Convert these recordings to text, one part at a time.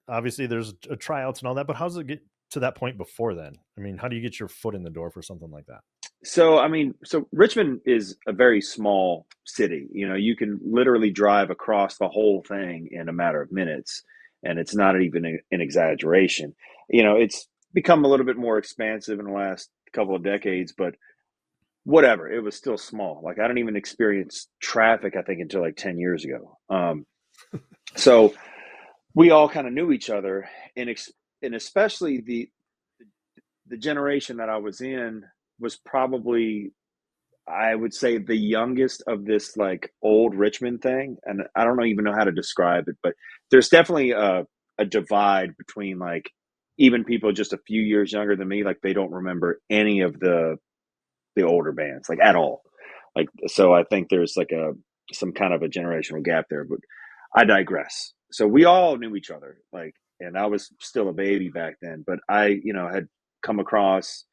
obviously there's tryouts and all that, but how does it get to that point before then? I mean, how do you get your foot in the door for something like that? So, I mean, so Richmond is a very small city. You know, you can literally drive across the whole thing in a matter of minutes, and it's not even an exaggeration. You know, it's become a little bit more expansive in the last couple of decades, but whatever, it was still small. Like, I didn't even experience traffic, I think, until like 10 years ago. So we all kind of knew each other, and and especially the generation that I was in was probably, I would say, the youngest of this like old Richmond thing. And I don't even know how to describe it, but there's definitely a divide between like even people just a few years younger than me, like they don't remember any of the older bands like at all. Like, so I think there's like a some kind of a generational gap there, but I digress. So we all knew each other, like, and I was still a baby back then, but I, had come across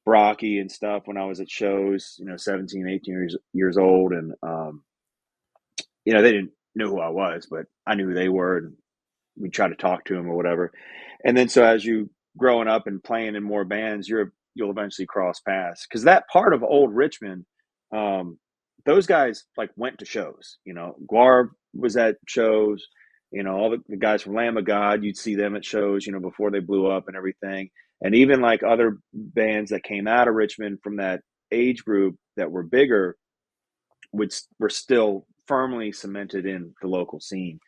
Brocky and stuff when I was at shows, 17, 18 years old. And, they didn't know who I was, but I knew who they were. And we tried to talk to them or whatever. And then, so as you growing up and playing in more bands, you'll eventually cross paths. Cause that part of old Richmond, um, those guys like went to shows, GWAR was at shows, all the guys from Lamb of God, you'd see them at shows, before they blew up and everything. And even like other bands that came out of Richmond from that age group that were bigger, which were still firmly cemented in the local scene.